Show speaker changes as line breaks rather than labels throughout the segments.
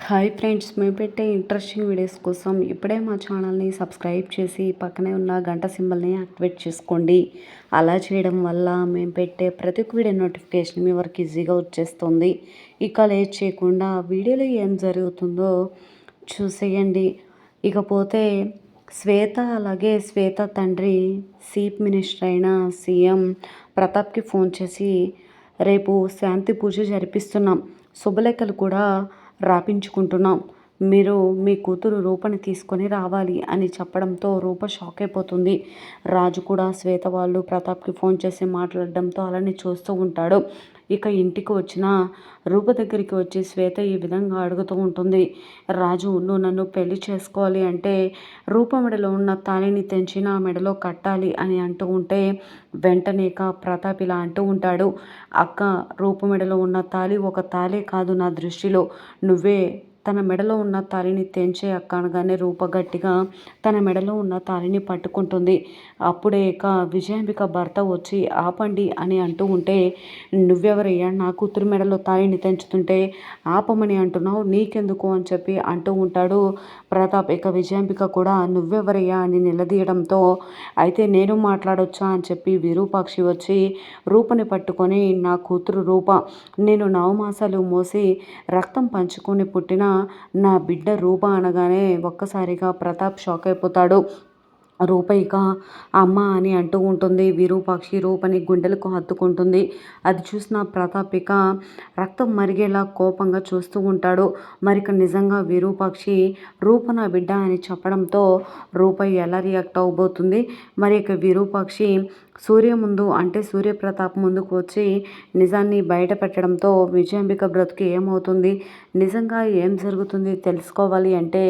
Hi friends, మేము పెట్టే interesting videos కోసం ఇప్పుడే మా ఛానల్ని సబ్స్క్రైబ్ చేసి పక్కనే ఉన్న గంట సింబల్ని యాక్టివేట్ చేసుకోండి. అలా చేయడం వల్ల మేము పెట్టే ప్రతి ఒక్క వీడియో నోటిఫికేషన్ మీ వరకు ఈజీగా వచ్చేస్తుంది. ఇక లేట్ చేయకుండా వీడియోలో ఏం జరుగుతుందో చూసేయండి. ఇకపోతే శ్వేత అలాగే శ్వేత తండ్రి చీఫ్ మినిస్టర్ అయిన సీఎం ప్రతాప్కి ఫోన్ చేసి రేపు శాంతి పూజ జరిపిస్తున్నాం, శుభలేఖలు కూడా రాపించుకుంటున్నాం, మీరు మీ కూతురు రూపని తీసుకొని రావాలి అని చెప్పడంతో రూప షాక్ అయిపోతుంది. రాజు కూడా శ్వేత వాళ్ళు ప్రతాప్కి ఫోన్ చేసి మాట్లాడడంతో అలానే చూస్తూ ఉంటాడు. ఇక ఇంటికి వచ్చిన రూప దగ్గరికి వచ్చి శ్వేత ఈ విధంగా అడుగుతూ ఉంటుంది. రాజు, నువ్వు నన్ను పెళ్లి చేసుకోవాలి అంటే రూప మెడలో ఉన్న తాళిని తెంచి నా మెడలో కట్టాలి అని అంటూ ఉంటే వెంటనే ప్రతాప్ ఇలా అంటూ ఉంటాడు. అక్క, రూప మెడలో ఉన్న తాళి ఒక తాళే కాదు, నా దృష్టిలో నువ్వే తన మెడలో ఉన్న తాళిని తెంచే అక్క అనగానే రూప గట్టిగా తన మెడలో ఉన్న తాళిని పట్టుకుంటుంది. అప్పుడే విజయాంబిక భర్త వచ్చి ఆపండి అని అంటూ ఉంటే, నువ్వెవరయ్యా నా కూతురు మెడలో తాళిని తెంచుతుంటే ఆపమని అంటున్నావు, నీకెందుకు అని చెప్పి అంటూ ఉంటాడు ప్రతాప్. ఇక విజయాంబిక కూడా నువ్వెవరయ్యా అని నిలదీయడంతో అయితే నేను మాట్లాడొచ్చా అని చెప్పి విరూపాక్షి వచ్చి రూపని పట్టుకొని, నా కూతురు రూప, నేను నవమాసాలు మోసి రక్తం పంచుకొని పుట్టిన నా బిడ్డ రూప అనగానే ఒక్కసారిగా ప్రతాప్ షాక్ అయిపోతాడు. రూప అమ్మ అని అంటూ ఉంటుంది. విరూపాక్షి రూపని గుండెలకు హత్తుకుంటుంది. అది చూసిన ప్రతాప్ రక్తం మరిగేలా కోపంగా చూస్తూ ఉంటాడు. మరిక నిజంగా విరూపాక్షి రూప నా బిడ్డ అని చెప్పడంతో రూప ఎలా రియాక్ట్ అవబోతుంది? మరి విరూపాక్షి సూర్య ముందు అంటే సూర్యప్రతాప్ ముందుకు వచ్చి నిజాన్ని బయట పెట్టడంతో విజయాంబిక బ్రతుకు ఏమవుతుంది, నిజంగా ఏం జరుగుతుంది తెలుసుకోవాలి అంటే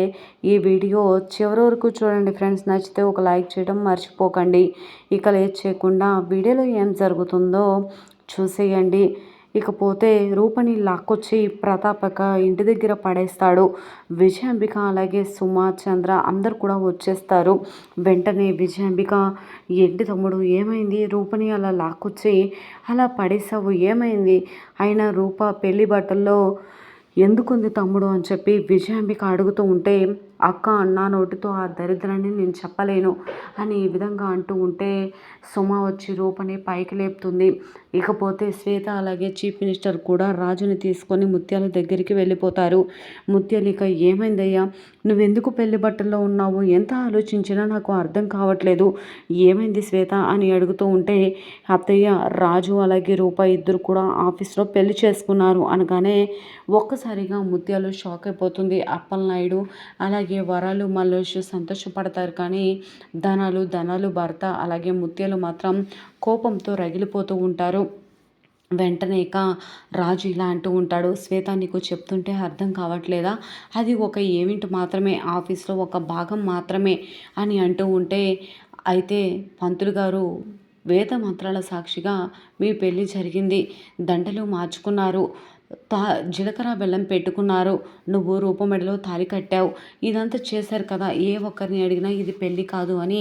ఈ వీడియో చివరి వరకు చూడండి ఫ్రెండ్స్. నచ్చితే ఒక లైక్ చేయడం మర్చిపోకండి. ఇక లేట్ చేయకుండా వీడియోలో ఏం జరుగుతుందో చూసేయండి. ఇకపోతే రూపని లాక్కొచ్చి ప్రతాపక ఇంటి దగ్గర పడేస్తాడు. విజయాంబిక అలాగే సుమ, చంద్ర అందరు కూడా వచ్చేస్తారు. వెంటనే విజయాంబిక, ఏంటి తమ్ముడు ఏమైంది, రూపని అలా లాక్కొచ్చి అలా పడేసావు, ఏమైంది, అయినా రూప పెళ్లి బట్టల్లో ఎందుకుంది తమ్ముడు అని చెప్పి విజయాంబిక అడుగుతూ ఉంటే, అక్క, నా నోటితో ఆ దరిద్రాన్ని నేను చెప్పలేను అని ఈ విధంగా అంటూ ఉంటే సుమ వచ్చి రూపని పైకి లేపుతుంది. ఇకపోతే శ్వేత అలాగే చీఫ్ మినిస్టర్ కూడా రాజుని తీసుకొని ముత్యాల దగ్గరికి వెళ్ళిపోతారు. ముత్యాలు, ఏమైందయ్యా, నువ్వెందుకు పెళ్లి బట్టల్లో ఉన్నావు, ఎంత ఆలోచించినా నాకు అర్థం కావట్లేదు, ఏమైంది శ్వేత అని అడుగుతూ ఉంటే, అత్తయ్య, రాజు అలాగే రూప ఇద్దరు కూడా ఆఫీస్లో పెళ్లి చేసుకున్నారు అనగానే ఒక్కసారిగా ముత్యాలు షాక్ అయిపోతుంది. అప్పలనాయుడు అలాగే వరాలు మల్లేష్ సంతోషపడతారు, కానీ ధనాలు భర్త అలాగే ముత్యాలు మాత్రం కోపంతో రగిలిపోతూ ఉంటారు. వెంటనే రాజు ఇలా అంటూ ఉంటాడు, శ్వేత, నీకు చెప్తుంటే అర్థం కావట్లేదా, అది ఒక ఈవెంట్ మాత్రమే, ఆఫీస్లో ఒక భాగం మాత్రమే అని అంటూ ఉంటే, అయితే పంతులు గారు వేద మంత్రాల సాక్షిగా మీ పెళ్ళి జరిగింది, దండలు మార్చుకున్నారు, జీలకర్ర బెల్లం పెట్టుకున్నారు, నువ్వు రూపమెడలో తాళి కట్టావు, ఇదంతా చేశారు కదా, ఏ ఒక్కరిని అడిగినా ఇది పెళ్ళి కాదు అని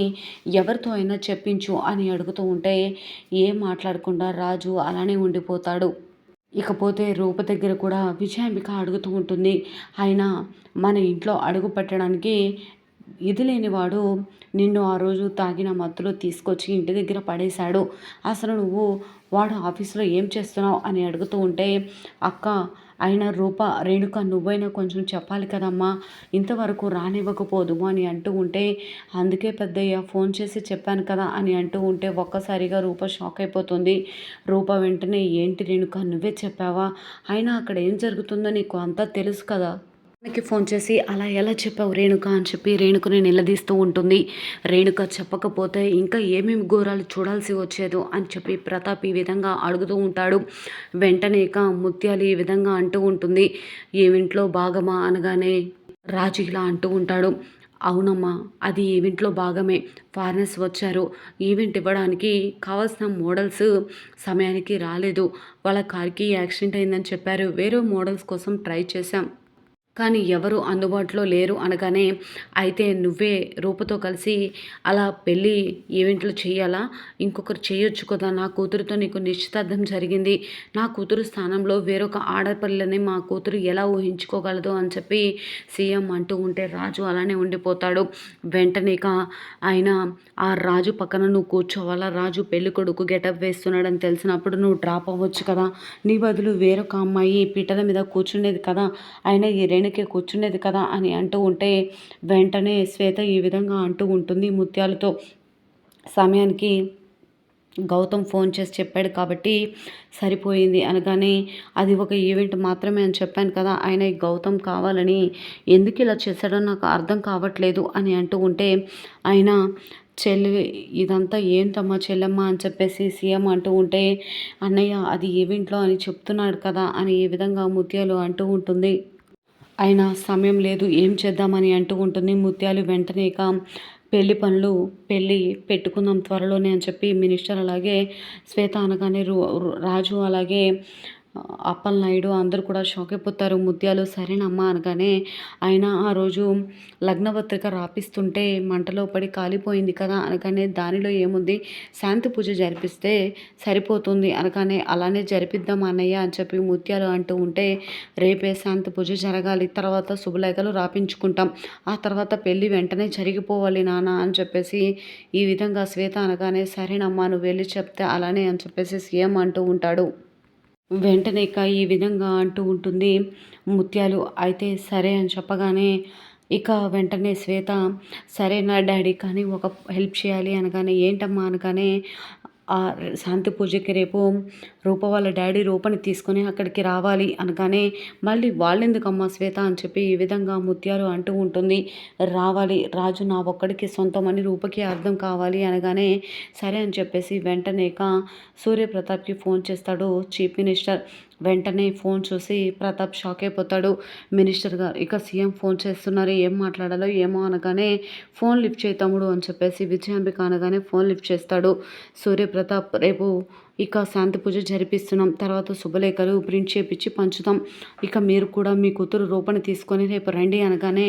ఎవరితో అయినా చెప్పించు అని అడుగుతూ ఉంటే ఏం మాట్లాడకుండా రాజు అలానే ఉండిపోతాడు. ఇకపోతే రూప దగ్గర కూడా విజయాంబిక అడుగుతూ ఉంటుంది, అయినా మన ఇంట్లో అడుగు పెట్టడానికి ఇది లేనివాడు నిన్ను ఆ రోజు తాగిన మత్తులో తీసుకొచ్చి ఇంటి దగ్గర పడేశాడు, అసలు నువ్వు వాడు ఆఫీస్లో ఏం చేస్తున్నావు అని అడుగుతూ ఉంటే, అక్క, అయినా రూప, రేణుక, నువ్వైనా కొంచెం చెప్పాలి కదమ్మా, ఇంతవరకు రానివ్వకపోదు అని అంటూ ఉంటే, అందుకే పెద్దయ్య ఫోన్ చేసి చెప్పాను కదా అని అంటూ ఉంటే ఒక్కసారిగా రూప షాక్ అయిపోతుంది. రూప వెంటనే, ఏంటి రేణుక, నువ్వే చెప్పావా, అయినా అక్కడ ఏం జరుగుతుందో నీకు అంతా తెలుసు కదా, నాకు ఫోన్ చేసి అలా ఎలా చెప్పావు రేణుక అని చెప్పి రేణుకని నిలదీస్తూ ఉంటుంది. రేణుక చెప్పకపోతే ఇంకా ఏమేమి ఘోరాలు చూడాల్సి వచ్చేదో అని చెప్పి ప్రతాప్ ఈ విధంగా అడుగుతూ ఉంటాడు. వెంటనే ముత్యాలు ఈ విధంగా అంటూ ఉంటుంది, ఏమింట్లో భాగమా అనగానే రాజు ఇలా అంటూ ఉంటాడు, అవునమ్మా, అది ఈవెంట్లో భాగమే, ఫారినర్స్ వచ్చారు, ఈవెంట్ ఇవ్వడానికి కావాల్సిన మోడల్స్ సమయానికి రాలేదు, వాళ్ళ కార్కి యాక్సిడెంట్ అయిందని చెప్పారు, వేరే మోడల్స్ కోసం ట్రై చేశాం, కానీ ఎవరు అందుబాటులో లేరు అనగానే, అయితే నువ్వే రూపతో కలిసి అలా పెళ్ళి ఈవెంట్లు చేయాలా? ఇంకొకరు చేయొచ్చు కదా! నా కూతురితో నీకు నిశ్చితార్థం జరిగింది. నా కూతురు స్థానంలో వేరొక ఆడపిల్లని మా కూతురు ఎలా ఊహించుకోగలదు అని చెప్పి సీఎం అంటూ ఉంటే రాజు అలానే ఉండిపోతాడు. వెంటనే ఇక ఆయన ఆ రాజు పక్కన నువ్వు కూర్చోవాలా? రాజు పెళ్ళికొడుకు గెటప్ వేస్తున్నాడని తెలిసినప్పుడు నువ్వు డ్రాప్ అవ్వచ్చు కదా! నీ బదులు వేరొక అమ్మాయి పీటల మీద కూర్చునేది కదా! అయినా ఈ రేణుకే కూర్చునేది కదా అని అంటూ ఉంటే వెంటనే శ్వేత ఈ విధంగా అంటూ ఉంటుంది ముత్యాలతో. సమయానికి గౌతమ్ ఫోన్ చేసి చెప్పాడు కాబట్టి సరిపోయింది అనగానే, అది ఒక ఈవెంట్ మాత్రమే అని చెప్పాను కదా! ఆయన ఈ గౌతమ్ కావాలని ఎందుకు ఇలా చేశాడో నాకు అర్థం కావట్లేదు అని అంటూ ఉంటే, ఆయన చెల్లి ఇదంతా ఏంటమ్మా చెల్లెమ్మ అని చెప్పేసి సీఎం అంటూ ఉంటే, అన్నయ్య అది ఈవెంట్‌లో అని చెప్తున్నాడు కదా అని ఈ విధంగా ముత్యాలు అంటూ ఉంటుంది. అయినా సమయం లేదు ఏం చేద్దామని అంటూ ఉంటుంది ముత్యాలు. వెంటనే ఇక పెళ్లి పెట్టుకుందాం త్వరలోనే అని చెప్పి మినిస్టర్ అలాగే శ్వేత అనగానే రాజు అలాగే అప్పలనాయుడు అందరూ కూడా షాక్ అయిపోతారు. ముత్యాలు సరేనమ్మా అనగానే, ఆయన ఆ రోజు లగ్నపత్రిక రాపిస్తుంటే మంటలో పడి కాలిపోయింది కదా అనగానే, దానిలో ఏముంది శాంతి పూజ జరిపిస్తే సరిపోతుంది అనగానే, అలానే జరిపిద్దాం అన్నయ్య అని చెప్పి ముత్యాలు అంటూ ఉంటే, రేపే శాంతి పూజ జరగాలి, తర్వాత శుభలేఖలు రాపించుకుంటాం, ఆ తర్వాత పెళ్ళి వెంటనే జరిగిపోవాలి నాన్న అని చెప్పేసి ఈ విధంగా శ్వేత అనగానే, సరేనమ్మా నువ్వు వెళ్ళి చెప్తే అలానే అని చెప్పేసి సీఎం అంటూ ఉంటాడు. వెంటనే ఇక ఈ విధంగా అంటూ ఉంటుంది ముత్యాలు. అయితే సరే అని చెప్పగానే ఇక వెంటనే శ్వేత, సరే నా డాడీ కానీ ఒక హెల్ప్ చేయాలి అనగానే, ఏంటమ్మా అనగానే, శాంతి పూజకి రేపు రూప వాళ్ళ డాడీ రూపని తీసుకొని అక్కడికి రావాలి అనగానే, మళ్ళీ వాళ్ళెందుకమ్మా శ్వేత అని చెప్పి ఈ విధంగా ముత్యాలు అంటూ ఉంటుంది. రావాలి, రాజు నా ఒక్కడికి సొంతమని రూపకి అర్థం కావాలి అనగానే, సరే అని చెప్పేసి వెంటనే ఇక సూర్యప్రతాప్కి ఫోన్ చేస్తాడు చీఫ్ మినిస్టర్. వెంటనే ఫోన్ చూసి ప్రతాప్ షాక్ అయిపోతాడు. మినిస్టర్ గారు ఇక సీఎం ఫోన్ చేస్తున్నారు, ఏం మాట్లాడాలో ఏమో అనగానే, ఫోన్ లిఫ్ట్ చేయి తమ్ముడు అని చెప్పేసి విజయాంబిక అనగానే ఫోన్ లిఫ్ట్ చేస్తాడు సూర్యప్రతాప్. రేపు ఇక శాంతి పూజ జరిపిస్తున్నాం, తర్వాత శుభలేఖలు ప్రింట్ చేపించి పంచుతాం, ఇక మీరు కూడా మీ కూతురు రూపని తీసుకొని రేపు రండి అనగానే,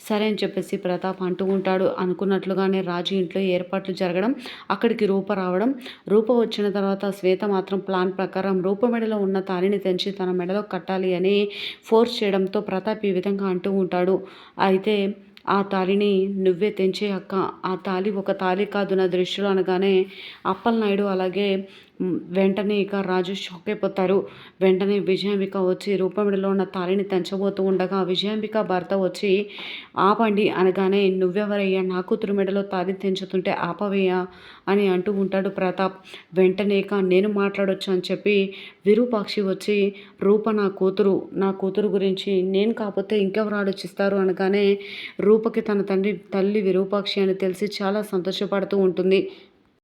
సరే అని చెప్పేసి ప్రతాప్ అంటూ ఉంటాడు. అనుకున్నట్లుగానే రాజు ఇంట్లో ఏర్పాట్లు జరగడం, అక్కడికి రూప రావడం, రూప వచ్చిన తర్వాత శ్వేత మాత్రం ప్లాన్ ప్రకారం రూప మెడలో ఉన్న తాళిని తెంచి తన మెడలో కట్టాలి అని ఫోర్స్ చేయడంతో ప్రతాప్ ఈ విధంగా అంటూ ఉంటాడు. అయితే ఆ తాళిని నువ్వే తెంచే అక్క, ఆ తాళి ఒక తాళి కాదు నా దృష్టిలో అనగానే, అప్పలనాయుడు అలాగే వెంటనే ఇక రాజు షాక్ అయిపోతారు. వెంటనే విజయాంబిక వచ్చి రూపమిడిలో ఉన్న తాళిని తెంచబోతూ ఉండగా, విజయాంబిక భర్త వచ్చి ఆపండి అనగానే, నువ్వెవరయ్యా నా కూతురు మెడలో తాళి తెంచుతుంటే ఆపవయ్యా అని అంటూ ఉంటాడు ప్రతాప్. వెంటనే ఇక నేను మాట్లాడొచ్చు అని చెప్పి విరూపాక్షి వచ్చి, రూప నా కూతురు గురించి నేను కాకపోతే ఇంకెవరు ఆలోచిస్తారు అనగానే, రూపకి తన తల్లి విరూపాక్షి అని తెలిసి చాలా సంతోషపడుతూ ఉంటుంది.